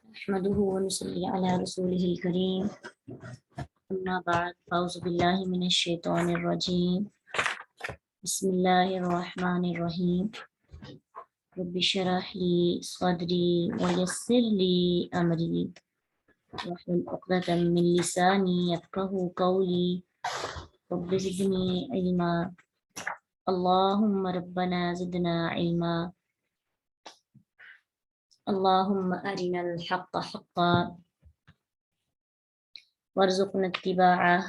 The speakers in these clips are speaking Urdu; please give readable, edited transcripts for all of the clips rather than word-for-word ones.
نحمده ونصلي على رسوله الكريم أما بعد أعوذ بالله من الشيطان الرجيم بسم الله الرحمن الرحيم رب اشرح لي صدري ويسر لي أمري واحلل عقدة من لساني يفقهوا قولي رب زدني علما اللهم ربنا زدنا علما اللهم أرنا الحق حقا وارزقنا اتباعه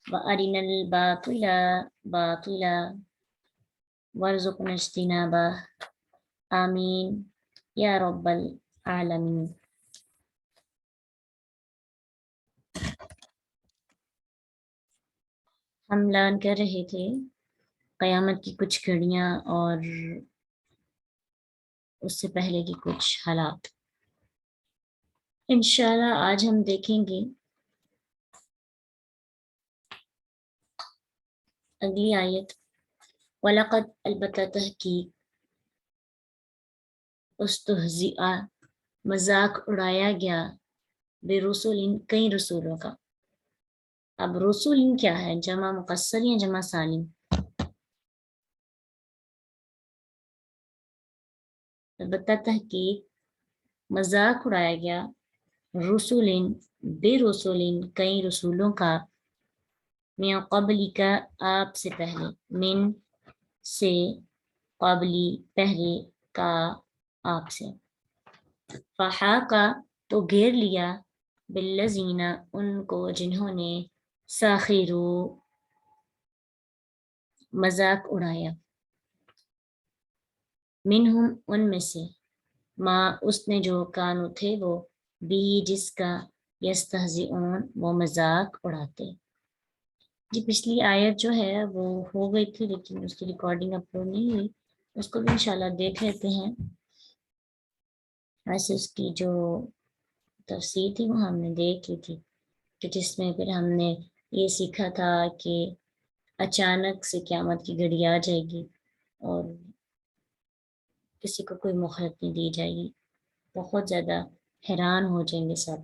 وأرنا الباطل باطلا وارزقنا اجتنابه آمین یا رب العالمین۔ ہم لرن کر رہے تھے قیامت کی کچھ گھڑیاں اور اس سے پہلے کی کچھ حالات۔ انشاءاللہ آج ہم دیکھیں گے اگلی آیت، وَلَقَدْ البتہ تحقیق، استہزئ مذاق اڑایا گیا، برسول کئی رسولوں کا۔ اب رسول کیا ہے، جمع مقصر یا جمع سالم؟ البتہ تحقیق مذاق اڑایا گیا، رسول بے رسول کئی رسولوں کا، من قبلی کا آپ سے پہلے، من سے، قبلی پہلے، کا آپ سے، فحاقہ تو گھیر لیا، بالذین ان کو جنہوں نے، ساخرو مذاق اڑایا، منہم ان میں سے، ما اس نے جو کانو تھے وہ، بھی جس کا، یستہزئون وہ مذاق اڑاتے۔ جی پچھلی آیت جو ہے وہ ہو گئی تھی لیکن اس کی ریکارڈنگ اپلوڈ نہیں ہوئی، اس کو بھی انشاءاللہ دیکھ لیتے ہیں۔ ویسے اس کی جو تفسیر تھی وہ ہم نے دیکھ لی تھی، کہ جس میں پھر ہم نے یہ سیکھا تھا کہ اچانک سے قیامت کی گھڑی آ جائے گی اور کسی کو کوئی مہلت نہیں دی جائے گی، بہت زیادہ حیران ہو جائیں گے سب۔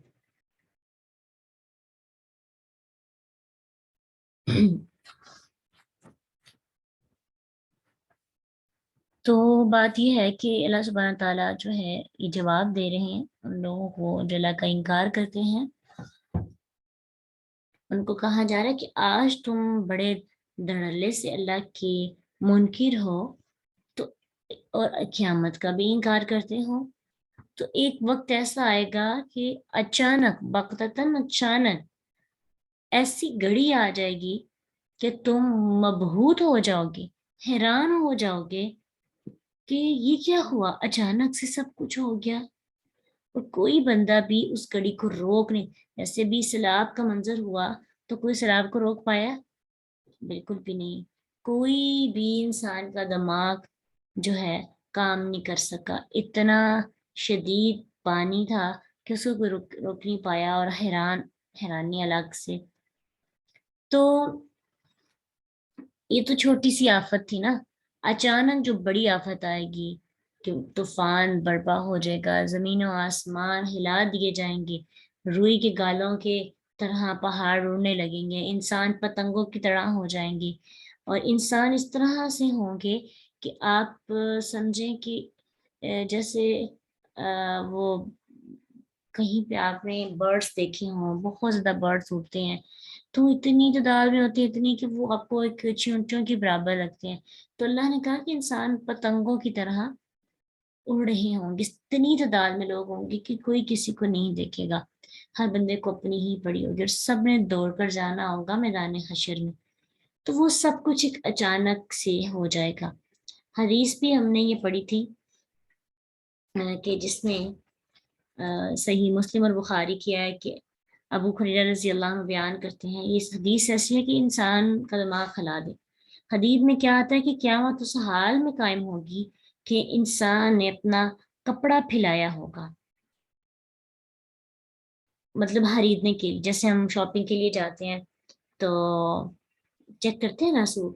تو بات یہ ہے کہ اللہ سبحانہ تعالیٰ جو ہے یہ جواب دے رہے ہیں ان لوگوں کو جو اللہ کا انکار کرتے ہیں۔ ان کو کہا جا رہا ہے کہ آج تم بڑے دھڑلے سے اللہ کی منکر ہو تو، اور قیامت کا بھی انکار کرتے ہو، تو ایک وقت ایسا آئے گا کہ اچانک، بغتتاً اچانک ایسی گھڑی آ جائے گی کہ تم مبہوت ہو جاؤ گے، حیران ہو جاؤ گے کہ یہ کیا ہوا، اچانک سے سب کچھ ہو گیا اور کوئی بندہ بھی اس گھڑی کو روک نہیں۔ جیسے بھی سیلاب کا منظر ہوا تو کوئی سیلاب کو روک پایا؟ بالکل بھی نہیں۔ کوئی بھی انسان کا دماغ جو ہے کام نہیں کر سکا، اتنا شدید پانی تھا کہ اس کو کوئی روک نہیں پایا، اور حیرانی الگ سے۔ تو یہ تو چھوٹی سی آفت تھی نا، اچانک جو بڑی آفت آئے گی کہ طوفان برپا ہو جائے گا، زمین و آسمان ہلا دیے جائیں گے، روئی کے گالوں کے طرح پہاڑ اڑنے لگیں گے، انسان پتنگوں کی طرح ہو جائیں گے، اور انسان اس طرح سے ہوں گے کہ آپ سمجھیں کہ جیسے وہ کہیں پہ آپ نے برڈس دیکھے ہوں، بہت زیادہ برڈس اڑتے ہیں تو اتنی تعداد میں ہوتی ہے، اتنی کہ وہ آپ کو ایک چیونٹیوں کے برابر لگتے ہیں۔ تو اللہ نے کہا کہ انسان پتنگوں کی طرح اڑ رہے ہوں گے، اتنی تعداد میں لوگ ہوں گے کہ کوئی کسی کو نہیں دیکھے گا، ہر بندے کو اپنی ہی پڑی ہوگی، اور سب نے دوڑ کر جانا ہوگا میدان حشر میں۔ تو وہ سب کچھ ایک اچانک سے ہو جائے گا۔ حدیث بھی ہم نے یہ پڑھی تھی کہ جس میں صحیح مسلم اور بخاری کیا ہے کہ ابو ہریرہ رضی اللہ عنہ بیان کرتے ہیں، یہ حدیث ایسی ہے کہ انسان کا دماغ کھلا دے۔ حدیث میں کیا آتا ہے کہ قیامت اس حال میں قائم ہوگی کہ انسان نے اپنا کپڑا پھیلایا ہوگا، مطلب خریدنے کے لیے، جیسے ہم شاپنگ کے لیے جاتے ہیں تو چیک کرتے ہیں نا سوٹ،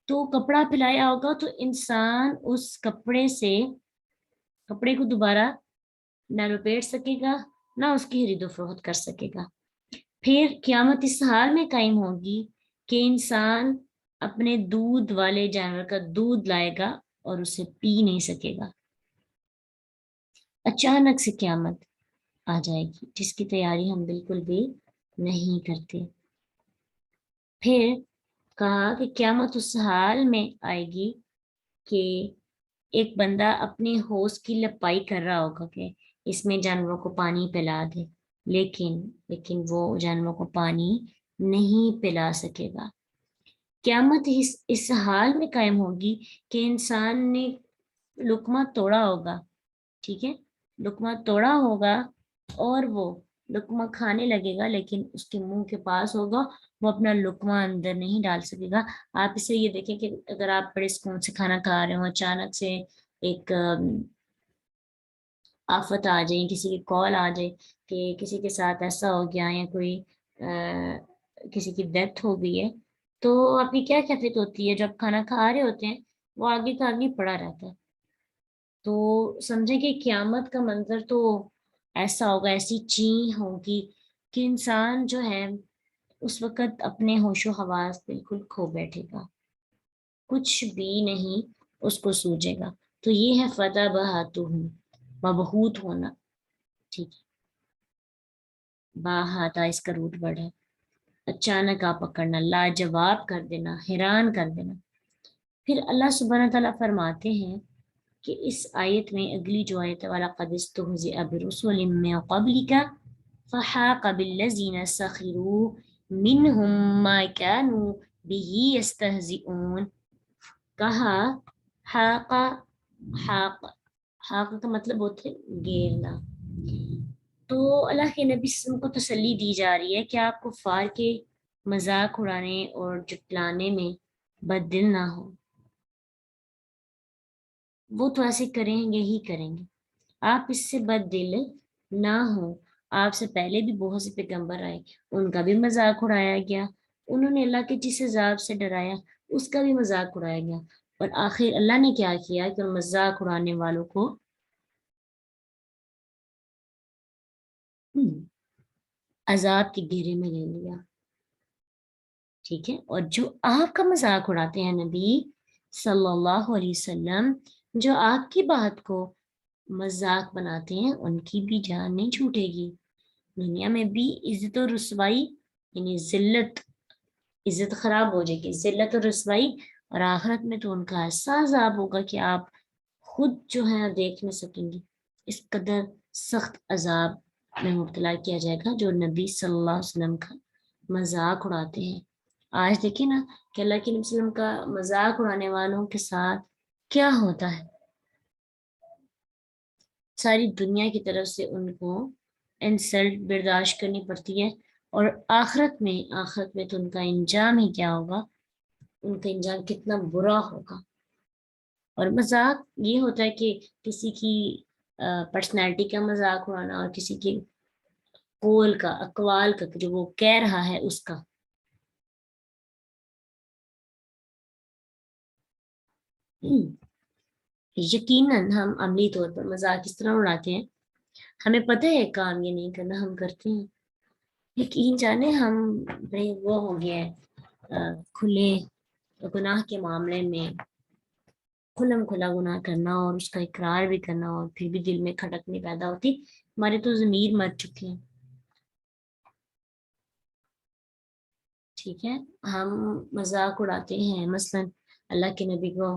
تو کپڑا پھیلایا ہوگا تو انسان اس کپڑے کو دوبارہ نہ لپیٹ سکے گا، نہ اس کی خرید و فروخت کر سکے گا۔ پھر قیامت اس حال میں قائم ہوگی کہ انسان اپنے دودھ والے جانور کا دودھ لائے گا اور اسے پی نہیں سکے گا۔ اچانک سے قیامت آ جائے گی جس کی تیاری ہم بالکل بھی نہیں کرتے۔ پھر کہا کہ قیامت اس حال میں آئے گی کہ ایک بندہ اپنے ہوش کی لپائی کر رہا ہوگا کہ اس میں جانوروں کو پانی پلا دے، لیکن وہ جانوروں کو پانی نہیں پلا سکے گا۔ قیامت اس حال میں قائم ہوگی کہ انسان نے لقمہ توڑا ہوگا، ٹھیک ہے، لقمہ توڑا ہوگا اور وہ لقمہ کھانے لگے گا، لیکن اس کے منہ کے پاس ہوگا، وہ اپنا لقمہ اندر نہیں ڈال سکے گا۔ آپ اسے یہ دیکھیں کہ اگر آپ بڑے سکون سے کھانا کھا رہے ہوں، اچانک سے ایک آفت آ جائے، کسی کی کال آ جائے کہ کسی کے ساتھ ایسا ہو گیا یا کوئی کسی کی ڈیتھ ہو گئی ہے، تو آپ کی کیا کیفیت ہوتی ہے؟ جب کھانا کھا رہے ہوتے ہیں وہ آگے کا آگے پڑا رہتا ہے۔ تو سمجھے کہ قیامت کا منظر تو ایسا ہوگا، ایسی چین ہوگی کہ انسان جو ہے اس وقت اپنے ہوش و حواس بالکل کھو بیٹھے گا، کچھ بھی نہیں اس کو سوجے گا۔ تو یہ ہے فتح بہاتو ہوں، مبہوت ہونا، ٹھیک ہے، باہاتا اس کا روٹ ورڈ ہے، اچانک آپ پکڑنا، لاجواب کر دینا، حیران کر دینا۔ پھر اللہ سبحانہ تعالیٰ فرماتے ہیں کہ اس آیت میں اگلی جو آیت والا قَدْ اسْتُهْزِئَ بِرُسُلٍ مِّن قَبْلِكَ فَحَاقَ بِالَّذِينَ سَخِرُوا مِنْهُمْ مَا كَانُوا بِهِ يَسْتَهْزِئُونَ۔ کہا حاق کا مطلب ہوتا ہے گھیرنا۔ تو اللہ کے نبی صلی اللہ علیہ وسلم کو تسلی دی جا رہی ہے کہ آپ کفار کے مذاق اڑانے اور جٹلانے میں بد دل نہ ہو، وہ تو ایسے کریں گے ہی کریں گے، آپ اس سے بد دل نہ ہو۔ آپ سے پہلے بھی بہت سے پیغمبر آئے، ان کا بھی مذاق اڑایا گیا، انہوں نے اللہ کے جس عذاب سے ڈرایا اس کا بھی مذاق اڑایا گیا، اور آخر اللہ نے کیا کیا کہ ان مذاق اڑانے والوں کو عذاب کے گھیرے میں لے لیا، ٹھیک ہے۔ اور جو آپ کا مذاق اڑاتے ہیں نبی صلی اللہ علیہ وسلم، جو آپ کی بات کو مذاق بناتے ہیں، ان کی بھی جان نہیں چھوٹے گی، دنیا میں بھی عزت و رسوائی، یعنی ذلت، عزت خراب ہو جائے گی، ذلت و رسوائی، اور آخرت میں تو ان کا ایسا عذاب ہوگا کہ آپ خود جو ہے دیکھ نہیں سکیں گے۔ اس قدر سخت عذاب میں مبتلا کیا جائے گا جو نبی صلی اللہ علیہ وسلم کا مذاق اڑاتے ہیں۔ آج دیکھیں نا کہ اللہ کے نبی صلی اللہ علیہ وسلم کا مذاق اڑانے والوں کے ساتھ کیا ہوتا ہے، ساری دنیا کی طرف سے ان کو انسلٹ برداشت کرنی پڑتی ہے، اور آخرت میں تو ان کا انجام ہی کیا ہوگا، ان کا انجام کتنا برا ہوگا۔ اور مذاق یہ ہوتا ہے کہ کسی کی پرسنالٹی کا مذاق اڑانا، اور کسی کے قول کا، اقوال کا، جو وہ کہہ رہا ہے اس کا۔ یقیناً ہم عملی طور پر مذاق اس طرح اڑاتے ہیں، ہمیں پتہ ہے کام یہ نہیں کرنا، ہم کرتے ہیں۔ یقین جانے ہم بڑے وہ ہو گیا ہے کھلے گناہ کے معاملے میں، کھلم کھلا گناہ کرنا اور اس کا اقرار بھی کرنا، اور پھر بھی دل میں کھٹک نہیں پیدا ہوتی، ہمارے تو ضمیر مر چکے ہیں، ٹھیک ہے۔ ہم مذاق اڑاتے ہیں، مثلا اللہ کے نبی کو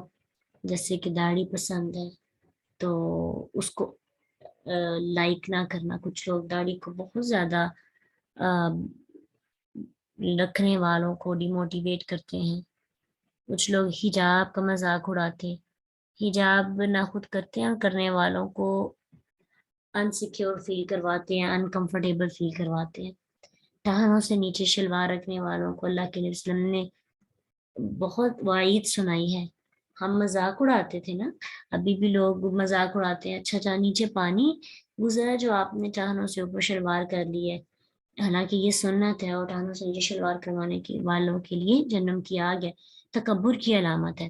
جیسے کہ داڑھی پسند ہے تو اس کو لائک نہ کرنا، کچھ لوگ داڑھی کو بہت زیادہ رکھنے والوں کو ڈی موٹیویٹ کرتے ہیں، کچھ لوگ حجاب کا مذاق اڑاتے، حجاب نہ خود کرتے ہیں اور کرنے والوں کو انسیکیور فیل کرواتے ہیں، انکمفرٹیبل فیل کرواتے ہیں۔ ٹہنوں سے نیچے شلوار رکھنے والوں کو اللہ کے نبی صلی اللہ علیہ وسلم نے بہت وعید سنائی ہے۔ ہم مذاق اڑاتے تھے نا، ابھی بھی لوگ مذاق اڑاتے ہیں، اچھا نیچے پانی گزرا جو آپ نے ٹہنوں سے اوپر شلوار کر لی ہے، حالانکہ یہ سنت ہے، اور ٹہنوں سے نیچے شلوار کروانے کے والوں کے لیے جہنم کی آگ ہے، تکبر کی علامت ہے۔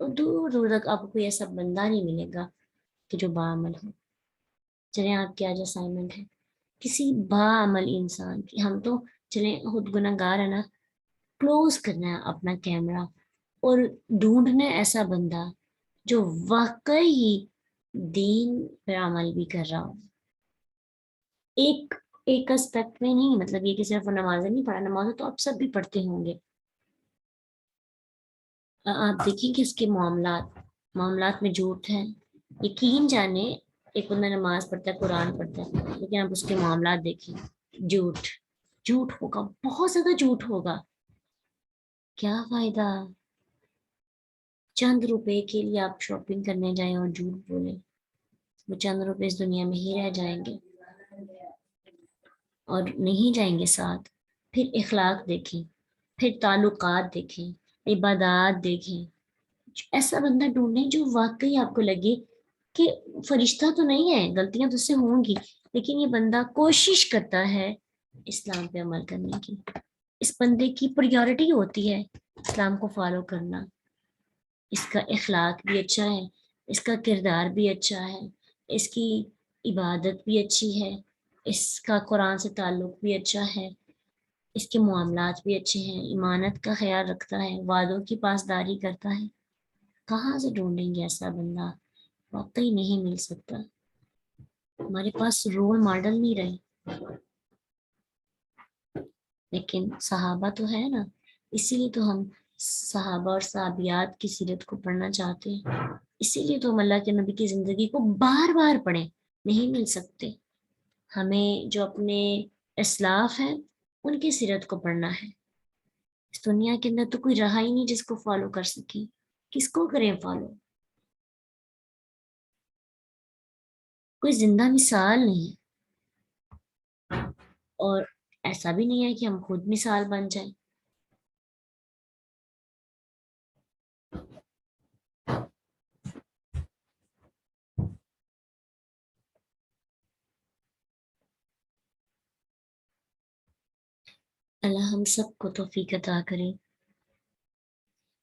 تو دور دور تک آپ کو کوئی ایسا بندہ نہیں ملے گا کہ جو باعمل ہو. چلیں آپ کی آج اسائنمنٹ ہے کسی باعمل انسان کی. ہم تو چلیں خود گناہ گار ہے نا, کلوز کرنا ہے اپنا کیمرہ اور ڈھونڈنا ہے ایسا بندہ جو واقعی دین پر عمل بھی کر رہا ہو. ایک ایک اسپیکٹ میں نہیں, مطلب یہ کہ صرف وہ نمازیں نہیں پڑھا, نمازیں تو آپ سب بھی پڑھتے ہوں گے. آپ دیکھیں کہ اس کے معاملات میں جھوٹ ہے. یقین جانے ایک بندہ نماز پڑھتا ہے, قرآن پڑھتا ہے, لیکن آپ اس کے معاملات دیکھیں, جھوٹ جھوٹ ہوگا, بہت زیادہ جھوٹ ہوگا. کیا فائدہ چند روپے کے لیے آپ شاپنگ کرنے جائیں اور جھوٹ بولیں. وہ چند روپے اس دنیا میں ہی رہ جائیں گے اور نہیں جائیں گے ساتھ. پھر اخلاق دیکھیں, پھر تعلقات دیکھیں, عبادات دیکھیں. ایسا بندہ ڈھونڈیں جو واقعی آپ کو لگے کہ فرشتہ تو نہیں ہے, غلطیاں تو اس سے ہوں گی, لیکن یہ بندہ کوشش کرتا ہے اسلام پہ عمل کرنے کی. اس بندے کی پریورٹی ہوتی ہے اسلام کو فالو کرنا. اس کا اخلاق بھی اچھا ہے, اس کا کردار بھی اچھا ہے, اس کی عبادت بھی اچھی ہے, اس کا قرآن سے تعلق بھی اچھا ہے, اس کے معاملات بھی اچھے ہیں, امانت کا خیال رکھتا ہے, وعدوں کی پاسداری کرتا ہے. کہاں سے ڈھونڈیں گے ایسا بندہ؟ واقعی نہیں مل سکتا. ہمارے پاس رول ماڈل نہیں رہے, لیکن صحابہ تو ہے نا. اسی لیے تو ہم صحابہ اور صحابیات کی سیرت کو پڑھنا چاہتے ہیں. اسی لیے تو ہم اللہ کے نبی کی زندگی کو بار بار پڑھیں. نہیں مل سکتے. ہمیں جو اپنے اسلاف ہیں ان کی سیرت کو پڑھنا ہے. اس دنیا کے اندر تو کوئی رہا ہی نہیں جس کو فالو کر سکیں. کس کو کریں فالو؟ کوئی زندہ مثال نہیں ہے. اور ایسا بھی نہیں ہے کہ ہم خود مثال بن جائیں. اللہ ہم سب کو توفیق عطا کرے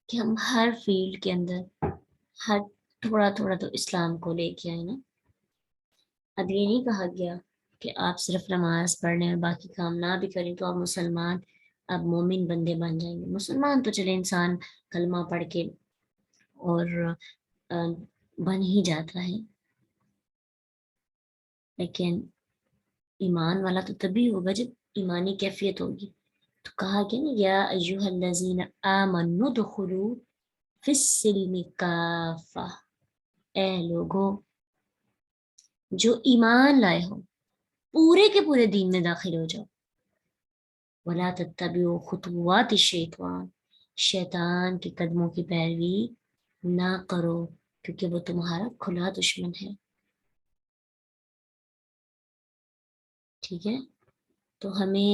کہ ہم ہر فیلڈ کے اندر ہر تھوڑا تھوڑا تو اسلام کو لے کے آئے نا. اب یہ نہیں کہا گیا کہ آپ صرف نماز پڑھ لیں اور باقی کام نہ بھی کریں تو آپ مسلمان, اب مومن بندے بن جائیں گے. مسلمان تو چلے انسان کلمہ پڑھ کے اور بن ہی جاتا ہے, لیکن ایمان والا تو تبھی ہوگا جب ایمانی کیفیت ہوگی. تو کہا کہ نا یا ایھا الذین آمنوا ادخلوا فی السلم کافہ, اے لوگوں جو ایمان لائے ہو پورے کے پورے دین میں داخل ہو جاؤ. ولا تتبعوا خطوات الشیطان, شیطان کے قدموں کی پیروی نہ کرو کیونکہ وہ تمہارا کھلا دشمن ہے. ٹھیک ہے, تو ہمیں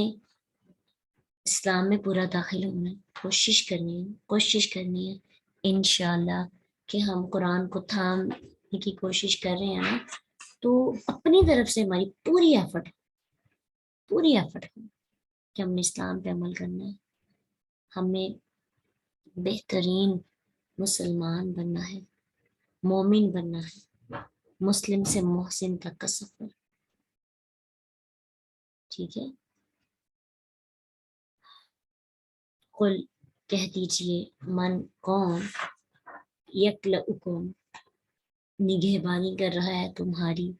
اسلام میں پورا داخل ہونا ہے, کوشش کرنی ہے انشاءاللہ کہ ہم قرآن کو تھامنے کی کوشش کر رہے ہیں نا, تو اپنی طرف سے ہماری پوری ایفرٹ ہے کہ ہم نے اسلام پہ عمل کرنا ہے. ہمیں بہترین مسلمان بننا ہے, مومن بننا ہے, مسلم سے محسن تک کا سفر. ٹھیک ہے, قل کہہ دیجئے, من کون, یکلؤکم نگہبانی کر رہا ہے تمہاری,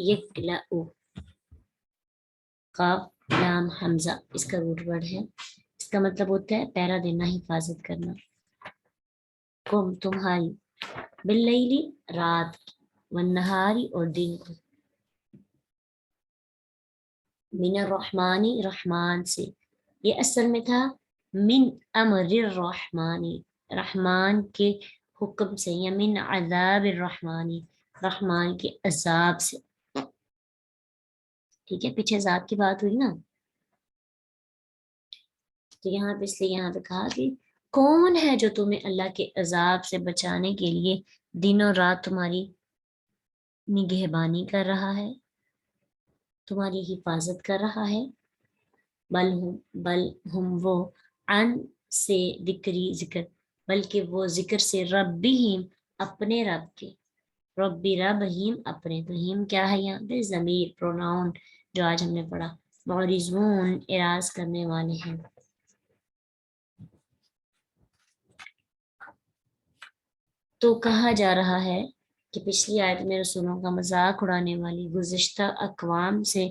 یکلؤ قاف لام حمزہ اس کا روٹ ورڈ ہے. اس کا مطلب ہوتا ہے پہرا دینا, حفاظت کرنا. کم تمہاری, باللیلی رات کی, والنہاری اور دن کو, من الرحمانی رحمان سے. یہ اصل میں تھا من امر الرحمانی, رحمان کے حکم سے, یا من عذاب الرحمانی, رحمان کے عذاب سے. ٹھیک ہے, پیچھے عذاب کی بات ہوئی نا, تو یہاں پہ اس لیے یہاں پہ کہا کہ کون ہے جو تمہیں اللہ کے عذاب سے بچانے کے لیے دن اور رات تمہاری نگہبانی کر رہا ہے, تمہاری حفاظت کر رہا ہے. بل ہم وہ عن سے ذکر بلکہ وہ ذکر سے ربہم اپنے رب کے، ربی ربہم اپنے، تو ہم کیا ہے یہاں پہ ضمیر پروناؤن جو آج ہم نے پڑھا، معرضون اعراض کرنے والے ہیں۔ تو کہا جا رہا ہے کہ پچھلی آیت میں رسولوں کا مذاق اڑانے والی گزشتہ اقوام سے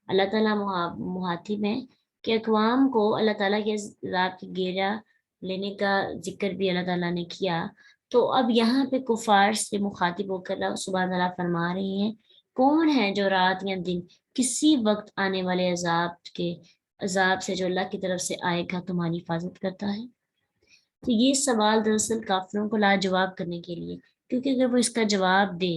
اللہ تعالیٰ مخاطب ہے کہ اقوام کو اللہ تعالیٰ کے عذاب کی گھیرا لینے کا ذکر بھی اللہ تعالیٰ نے کیا، تو اب یہاں پہ کفار سے مخاطب ہو کر اللہ سبحانہ تعالیٰ فرما رہی ہیں کون ہے جو رات یا دن کسی وقت آنے والے عذاب سے جو اللہ کی طرف سے آئے گا تمہاری حفاظت کرتا ہے۔ تو یہ سوال دراصل کافروں کو لاجواب کرنے کے لیے، کیونکہ اگر وہ اس کا جواب دے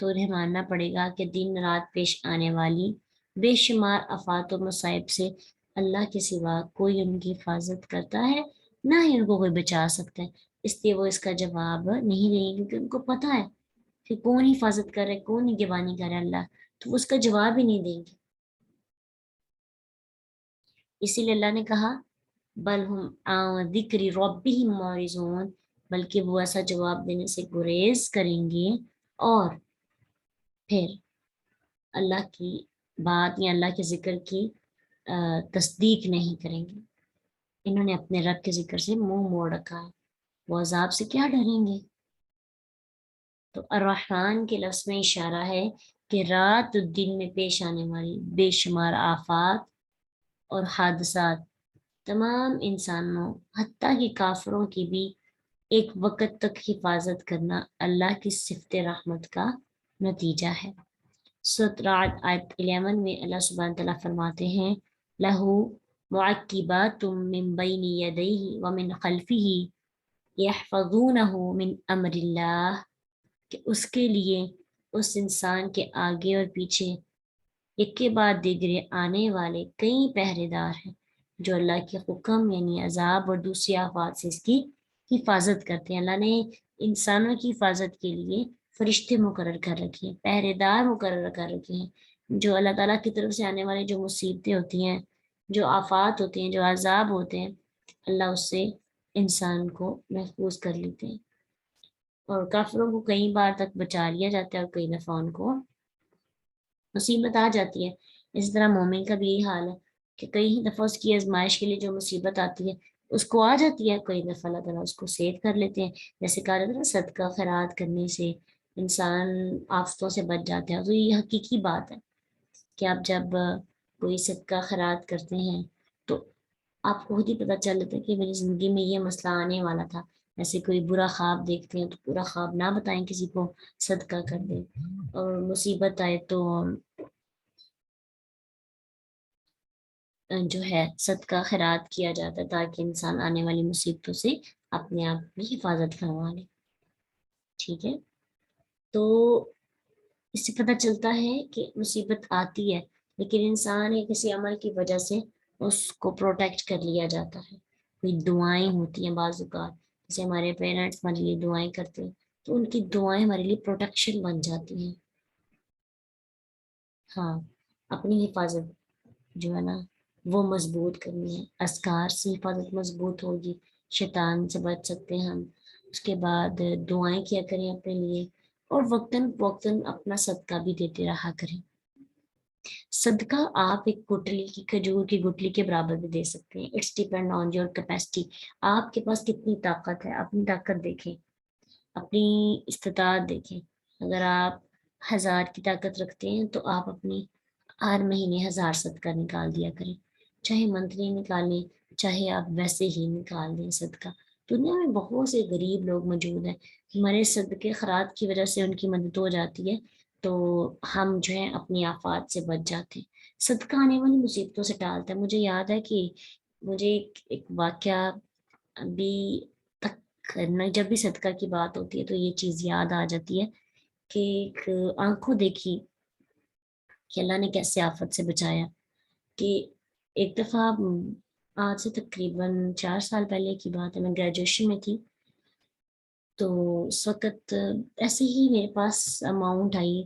تو انہیں ماننا پڑے گا کہ دن رات پیش آنے والی بے شمار آفات و مصائب سے اللہ کے سوا کوئی ان کی حفاظت کرتا ہے، نہ ہی ان کو کوئی بچا سکتا ہے۔ اس لیے وہ اس کا جواب نہیں دیں گے، کیونکہ ان کو پتہ ہے کہ کون حفاظت کر رہے، کون نگہبانی کر رہا ہے، اللہ، تو وہ اس کا جواب ہی نہیں دیں گے۔ اسی لیے اللہ نے کہا بل ہم عن ذکر ربہم معرضون، بلکہ وہ ایسا جواب دینے سے گریز کریں گے اور پھر اللہ کی بات یا اللہ کے ذکر کی تصدیق نہیں کریں گے۔ انہوں نے اپنے رب کے ذکر سے منہ موڑ رکھا ہے، وہ عذاب سے کیا ڈریں گے؟ تو الرحمن کے لفظ میں اشارہ ہے کہ رات و دن میں پیش آنے والی بے شمار آفات اور حادثات تمام انسانوں حتیٰ کہ کافروں کی بھی ایک وقت تک حفاظت کرنا اللہ کی صفت رحمت کا نتیجہ ہے۔ سورۃ رعد آیت 11 میں اللہ سبحانہ تعالیٰ فرماتے ہیں لہو معقبات من بین یدیہ ومن خلفہ یحفظونہ من امر اللہ، کہ اس کے لیے اس انسان کے آگے اور پیچھے ایک کے بعد دیگرے آنے والے کئی پہرے دار ہیں جو اللہ کے حکم یعنی عذاب اور دوسری آفات سے اس کی حفاظت کرتے ہیں۔ اللہ نے انسانوں کی حفاظت کے لیے فرشتے مقرر کر رکھے ہیں، پہرے دار مقرر کر رکھے ہیں، جو اللہ تعالیٰ کی طرف سے آنے والے جو مصیبتیں ہوتی ہیں، جو آفات ہوتے ہیں، جو عذاب ہوتے ہیں، اللہ اس سے انسان کو محفوظ کر لیتے ہیں، اور کافروں کو کئی بار تک بچا لیا جاتا ہے اور کئی دفعہ ان کو مصیبت آ جاتی ہے۔ اسی طرح مومن کا بھی یہی حال ہے کہ کئی دفعہ اس کی آزمائش کے لیے جو مصیبت آتی ہے اس کو آ جاتی ہے، کئی دفعہ اللہ تعالیٰ اس کو سیو کر لیتے ہیں، جیسے کہا جاتا ہے نا صدقہ خیرات کرنے سے انسان آفتوں سے بچ جاتا ہے۔ تو یہ حقیقی بات ہے کہ آپ جب کوئی صدقہ خیرات کرتے ہیں تو آپ کو خود ہی پتہ چل جاتا ہے کہ میری زندگی میں یہ مسئلہ آنے والا تھا۔ ایسے کوئی برا خواب دیکھتے ہیں تو برا خواب نہ بتائیں کسی کو، صدقہ کر دیں، اور مصیبت آئے تو جو ہے صدقہ خیرات کیا جاتا ہے تاکہ انسان آنے والی مصیبتوں سے اپنے آپ کی حفاظت فرما لے۔ ٹھیک ہے، تو اس سے پتہ چلتا ہے کہ مصیبت آتی ہے لیکن انسان یا کسی عمل کی وجہ سے اس کو پروٹیکٹ کر لیا جاتا ہے۔ کوئی دعائیں ہوتی ہیں بعض اوقات، جیسے ہمارے پیرنٹس ہمارے لیے دعائیں کرتے ہیں تو ان کی دعائیں ہمارے لیے پروٹیکشن بن جاتی ہیں۔ ہاں، اپنی حفاظت جو ہے نا وہ مضبوط کرنی ہے، اذکار سے حفاظت مضبوط ہوگی، شیطان سے بچ سکتے ہیں ہم۔ اس کے بعد دعائیں کیا کریں اپنے لیے، اور وقتاً فوقتاً اپنا صدقہ بھی دیتے رہا کریں۔ صدقہ آپ ایک گٹلی کی کھجور کی گٹلی کے برابر بھی دے سکتے ہیں، it's depend on your capacity. آپ کے پاس کتنی طاقت ہے، اپنی طاقت دیکھیں، اپنی استطاعت دیکھیں۔ اگر آپ 1000 کی طاقت رکھتے ہیں تو آپ اپنی ہر مہینے 1000 صدقہ نکال دیا کریں، چاہے منتھلی نکالیں چاہے آپ ویسے ہی نکال دیں صدقہ۔ دنیا میں بہت سے غریب لوگ موجود ہیں، ہمارے صدقے خیرات کی وجہ سے ان کی مدد ہو جاتی ہے تو ہم جو ہے اپنی آفات سے بچ جاتے ہیں، صدقہ آنے والی مصیبتوں سے ٹالتا ہے۔ مجھے یاد ہے کہ مجھے ایک واقعہ ابھی تک جب بھی صدقہ کی بات ہوتی ہے تو یہ چیز یاد آ جاتی ہے کہ ایک آنکھوں دیکھی کہ اللہ نے کیسے آفت سے بچایا، کہ ایک دفعہ آج سے تقریباً 4 سال پہلے کی بات ہے، میں گریجویشن میں تھی، تو اس وقت ایسے ہی میرے پاس اماؤنٹ آئی،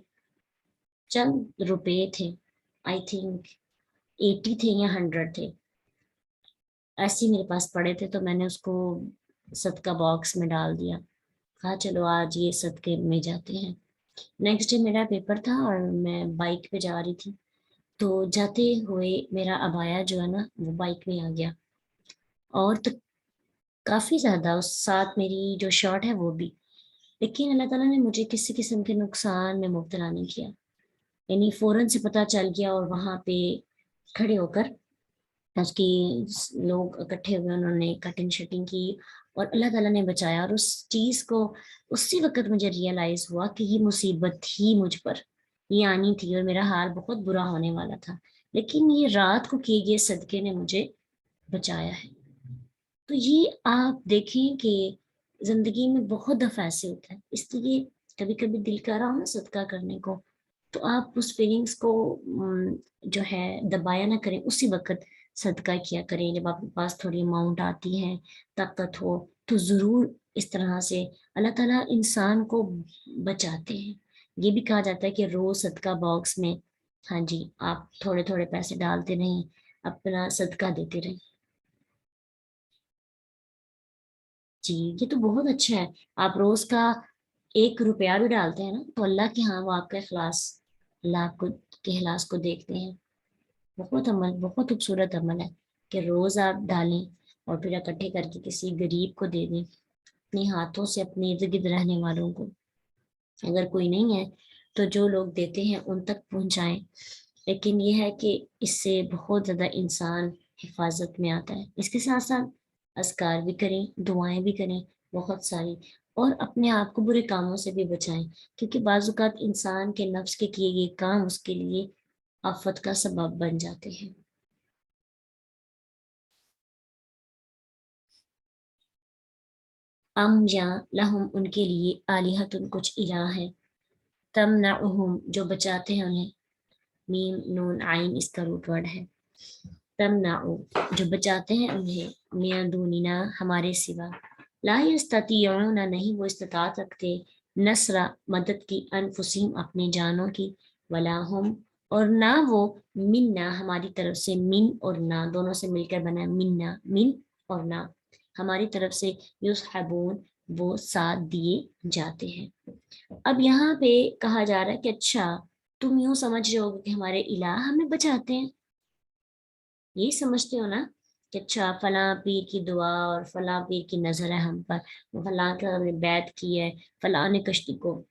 چند روپے تھے، آئی تھنک 80 تھے یا 100 تھے، ایسے ہی میرے پاس پڑے تھے، تو میں نے اس کو صدقہ باکس میں ڈال دیا، کہا چلو آج یہ صدقے میں جاتے ہیں۔ نیکسٹ ڈے میرا پیپر تھا اور میں بائک پہ جا رہی تھی، تو جاتے ہوئے میرا عبایا جو ہے نا وہ بائک میں آ گیا، اور تو کافی زیادہ اس ساتھ میری جو شرٹ ہے وہ بھی، لیکن اللہ تعالیٰ نے مجھے کسی قسم کے نقصان میں مبتلا نہیں کیا، یعنی فوراً سے پتہ چل گیا، اور وہاں پہ کھڑے ہو کر اس کی لوگ اکٹھے ہوئے، انہوں نے کٹنگ شٹنگ کی اور اللہ تعالیٰ نے بچایا۔ اور اس چیز کو اسی وقت مجھے ریئلائز ہوا کہ یہ مصیبت ہی مجھ پر یہ آنی تھی، اور میرا حال بہت برا ہونے والا تھا، لیکن یہ رات کو کیے گئے صدقے نے مجھے بچایا ہے۔ تو یہ آپ دیکھیں کہ زندگی میں بہت دفعہ ایسے ہوتا ہے، اس لیے کبھی کبھی دل کر رہا ہو نا صدقہ کرنے کو، تو آپ اس فیلنگس کو جو ہے دبایا نہ کریں، اسی وقت صدقہ کیا کریں۔ جب آپ کے پاس تھوڑی اماؤنٹ آتی ہے، طاقت ہو، تو ضرور اس طرح سے اللہ تعالیٰ انسان کو بچاتے ہیں۔ یہ بھی کہا جاتا ہے کہ روز صدقہ باکس میں، ہاں جی، آپ تھوڑے تھوڑے پیسے ڈالتے رہیں، اپنا صدقہ دیتے رہیں۔ جی، یہ تو بہت اچھا ہے۔ آپ روز کا 1 روپیہ بھی ڈالتے ہیں نا، تو اللہ کے ہاں وہ آپ کا اخلاص، اللہ آپ کو کے اخلاص کو دیکھتے ہیں۔ بہت عمل، بہت خوبصورت عمل ہے کہ روز آپ ڈالیں اور پھر اکٹھے کر کے کسی غریب کو دے دیں، اپنے ہاتھوں سے اپنے ارد گرد رہنے والوں کو۔ اگر کوئی نہیں ہے تو جو لوگ دیتے ہیں ان تک پہنچائیں، لیکن یہ ہے کہ اس سے بہت زیادہ انسان حفاظت میں آتا ہے۔ اس کے ساتھ ساتھ اذکار بھی کریں، دعائیں بھی کریں بہت ساری، اور اپنے آپ کو برے کاموں سے بھی بچائیں، کیونکہ بعض اوقات انسان کے نفس کے کیے گئے کام اس کے لیے آفت کا سبب بن جاتے ہیں۔ یا لہم، ان کے لیے آلیہت، کچھ الہ ہے، تمنعہم، جو بچاتے ہیں انہیں، میم نون عین اس کا روٹ ورڈ ہے، تمنعو، جو بچاتے ہیں انہیں، من دوننا، ہمارے سوا، لا یستطیعون، نہیں وہ استطاعت رکھتے، نصر، مدد کی، انفسہم، اپنے جانوں کی، ولا ہم، اور نہ وہ، منا، ہماری طرف سے، من اور نہ دونوں سے مل کر بنا منا، من اور نہ، ہماری طرف سے، یصحبون، وہ ساتھ دیے جاتے ہیں۔ اب یہاں پہ کہا جا رہا ہے کہ اچھا تم یوں سمجھ رہے ہو کہ ہمارے الہ ہمیں بچاتے ہیں، یہی سمجھتے ہو نا کہ اچھا فلاں پیر کی دعا اور فلاں پیر کی نظر ہے ہم پر، فلاں کا ہم نے بیعت کی ہے، فلاں نے کشتی کو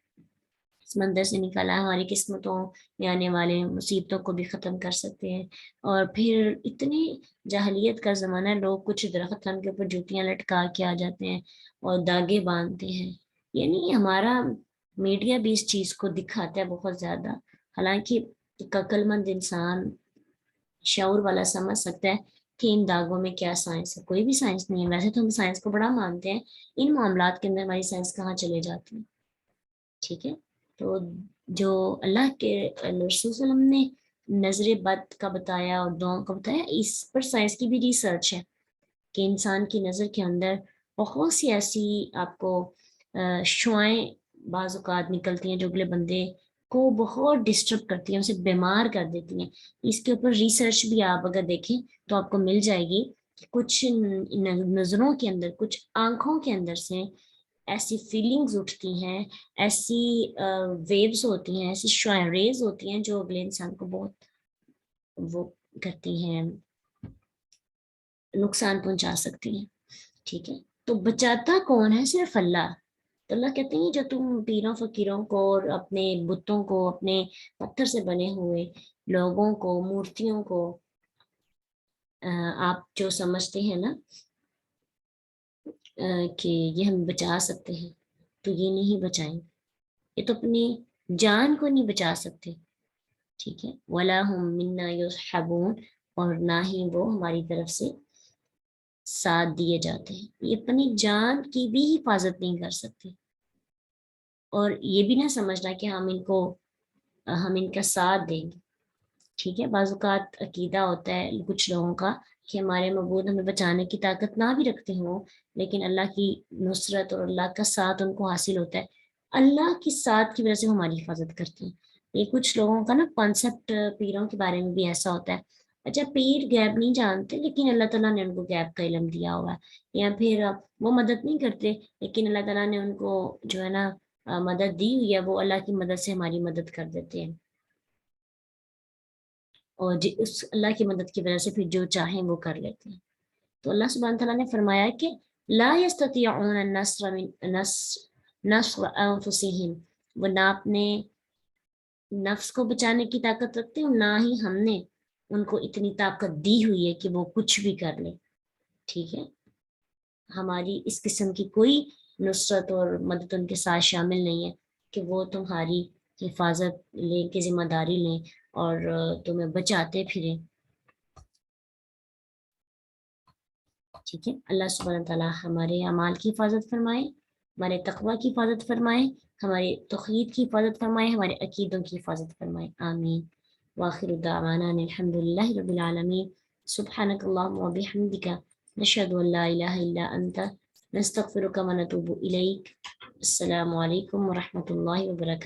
سمندر سے نکالا، ہماری قسمتوں میں آنے والے مصیبتوں کو بھی ختم کر سکتے ہیں۔ اور پھر اتنی جاہلیت کا زمانہ ہے، لوگ کچھ درخت کے اوپر جوتیاں لٹکا کے آ جاتے ہیں اور داغے باندھتے ہیں، یعنی ہمارا میڈیا بھی اس چیز کو دکھاتا ہے بہت زیادہ، حالانکہ ایک عقل مند انسان، شعور والا سمجھ سکتا ہے کہ ان داغوں میں کیا سائنس ہے۔ کوئی بھی سائنس نہیں ہے، ویسے تو ہم سائنس کو بڑا مانتے ہیں، ان معاملات کے اندر ہماری سائنس کہاں چلے جاتی ہے؟ ٹھیک ہے، تو جو اللہ کے رسول صلی اللہ علیہ وسلم نے نظر بد کا بتایا اور دعاؤں کا بتایا، اس پر سائنس کی بھی ریسرچ ہے کہ انسان کی نظر کے اندر بہت سی ایسی آپ کو شعائیں بعض اوقات نکلتی ہیں جو اگلے بندے کو بہت ڈسٹرب کرتی ہیں، اسے بیمار کر دیتی ہیں۔ اس کے اوپر ریسرچ بھی آپ اگر دیکھیں تو آپ کو مل جائے گی کہ کچھ نظروں کے اندر، کچھ آنکھوں کے اندر سے ایسی فیلنگز اٹھتی ہیں، ایسی ویوز ہوتی ہیں، ایسی شعاع ریز ہوتی ہیں جو اگلے انسان کو بہت وہ کرتی ہیں، نقصان پہنچا سکتی ہیں۔ ٹھیک ہے، تو بچاتا کون ہے؟ صرف اللہ۔ تو اللہ کہتے ہیں جو تم پیروں فقیروں کو اور اپنے بتوں کو، اپنے پتھر سے بنے ہوئے لوگوں کو، مورتیوں کو آپ جو سمجھتے ہیں نا کہ یہ ہم بچا سکتے ہیں، تو یہ نہیں بچائیں، یہ تو اپنی جان کو نہیں بچا سکتے۔ ٹھیک ہے، وَلَا هُم مِنَّا يُصْحَبُونَ، اور نہ ہی وہ ہماری طرف سے ساتھ دیے جاتے ہیں، یہ اپنی جان کی بھی حفاظت نہیں کر سکتے۔ اور یہ بھی نہ سمجھنا کہ ہم ان کا ساتھ دیں گے۔ ٹھیک ہے، بعض اوقات عقیدہ ہوتا ہے کچھ لوگوں کا کہ ہمارے معبود ہمیں بچانے کی طاقت نہ بھی رکھتے ہوں، لیکن اللہ کی نصرت اور اللہ کا ساتھ ان کو حاصل ہوتا ہے، اللہ کی ساتھ کی وجہ سے وہ ہماری حفاظت کرتے ہیں۔ یہ کچھ لوگوں کا نا کانسیپٹ پیروں کے بارے میں بھی ایسا ہوتا ہے، اچھا پیر غیب نہیں جانتے لیکن اللہ تعالیٰ نے ان کو غیب کا علم دیا ہوا ہے، یا پھر وہ مدد نہیں کرتے لیکن اللہ تعالیٰ نے ان کو جو ہے نا مدد دی ہوئی ہے، وہ اللہ کی مدد سے ہماری مدد کر دیتے ہیں، اور اس اللہ کی مدد کی وجہ سے پھر جو چاہیں وہ کر لیتے ہیں۔ تو اللہ سبحانہ تعالیٰ نے فرمایا کہ لا يستطيعون النصر نصر انفسهم، وہ نہ اپنے نفس کو بچانے کی طاقت رکھتے ہیں، نہ ہی ہم نے ان کو اتنی طاقت دی ہوئی ہے کہ وہ کچھ بھی کر لیں، ٹھیک ہے، ہماری اس قسم کی کوئی نصرت اور مدد ان کے ساتھ شامل نہیں ہے کہ وہ تمہاری حفاظت لیں کی ذمہ داری لیں اور تمہیں بچاتے پھریں، ٹھیک ہے۔ اللہ سبحانہ تعالیٰ ہمارے اعمال کی حفاظت فرمائے، ہمارے تقوی کی حفاظت فرمائے، ہمارے توحید کی حفاظت فرمائے، ہمارے عقیدوں کی حفاظت فرمائے، آمین۔ وآخر دعوانا ان الحمد للہ رب العالمین، سبحانک اللہم وبحمدک، نشہد ان لا الہ الا انت، نستغفرک ونتوب الیک۔ السلام علیکم ورحمۃ اللہ وبرکاتہ۔